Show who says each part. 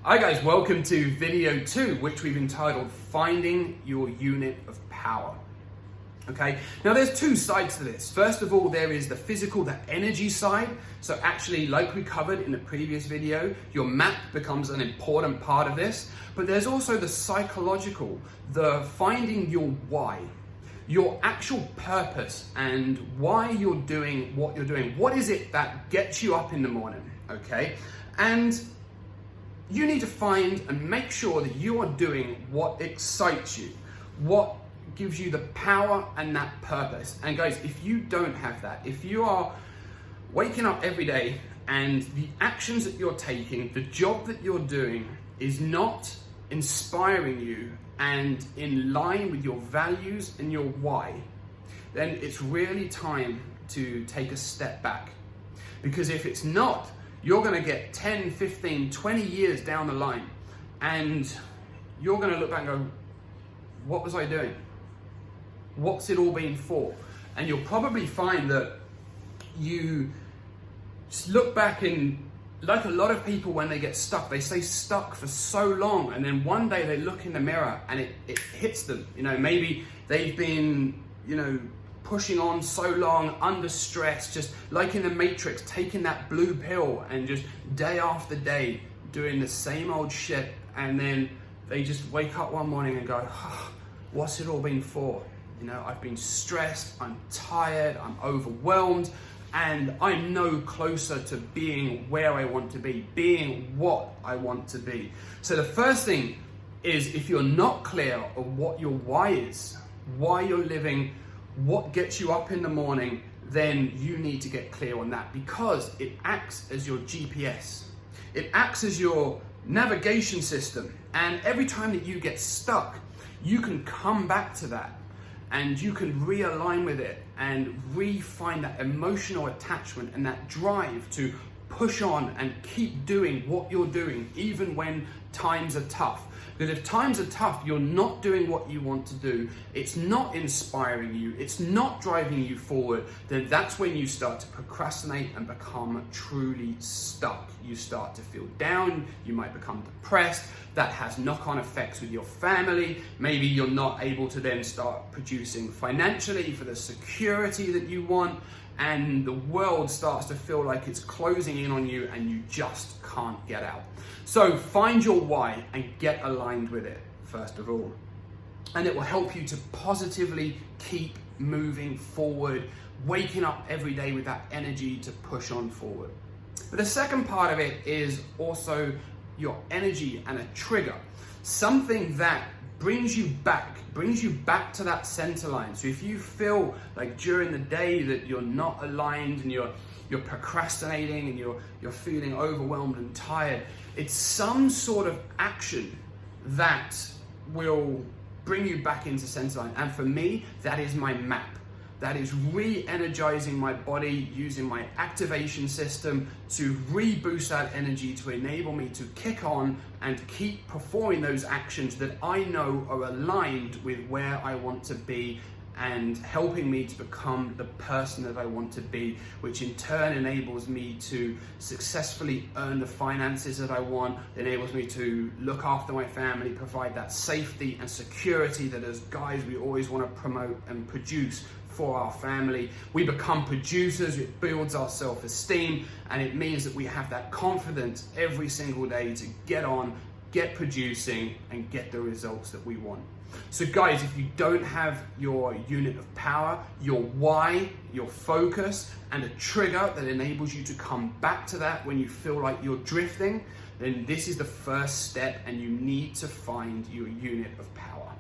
Speaker 1: Hi guys, welcome to video 2, which we've entitled Finding Your Unit of Power. Okay, now there's two sides to this. First of all, there is the physical, the energy side. So actually, like we covered in the previous video, your map becomes an important part of this. But there's also the psychological, the finding your why, your actual purpose and why you're doing what you're doing. What is it that gets you up in the morning, okay? And you need to find and make sure that you are doing what excites you, what gives you the power and that purpose. And guys, if you don't have that, if you are waking up every day and the actions that you're taking, the job that you're doing is not inspiring you and in line with your values and your why, then it's really time to take a step back. Because if it's not, you're going to get 10, 15, 20 years down the line and you're going to look back and go, what was I doing? What's it all been for? And you'll probably find that you just look back and, like a lot of people when they get stuck, they stay stuck for so long and then one day they look in the mirror and it hits them. You know, maybe they've been, pushing on so long under stress, just like in the Matrix, taking that blue pill and just day after day doing the same old shit, and then they just wake up one morning and go, oh, what's it all been for? I've been stressed, I'm tired, I'm overwhelmed, and I'm no closer to being where I want to be, being what I want to be. So the first thing is, if you're not clear of what your why is, why you're living, what gets you up in the morning, then you need to get clear on that, because it acts as your GPS. It acts as your navigation system. And every time that you get stuck, you can come back to that and you can realign with it and re-find that emotional attachment and that drive to push on and keep doing what you're doing, even when times are tough. Because if times are tough, you're not doing what you want to do, it's not inspiring you, it's not driving you forward, then that's when you start to procrastinate and become truly stuck. You start to feel down, you might become depressed, that has knock-on effects with your family. Maybe you're not able to then start producing financially for the security that you want, and the world starts to feel like it's closing in on you and you just can't get out. So find your why and get aligned with it, first of all. And it will help you to positively keep moving forward, waking up every day with that energy to push on forward. But the second part of it is also your energy and a trigger, something that brings you back to that center line. So if you feel like during the day that you're not aligned and you're procrastinating and you're feeling overwhelmed and tired, it's some sort of action that will bring you back into center line. And for me, that is my map. That is re-energizing my body, using my activation system to reboost that energy to enable me to kick on and keep performing those actions that I know are aligned with where I want to be and helping me to become the person that I want to be, which in turn enables me to successfully earn the finances that I want, enables me to look after my family, provide that safety and security that as guys we always want to promote and produce for our family. We become producers, it builds our self-esteem, and it means that we have that confidence every single day to get on, get producing, and get the results that we want. So guys, if you don't have your unit of power, your why, your focus, and a trigger that enables you to come back to that when you feel like you're drifting, then this is the first step and you need to find your unit of power.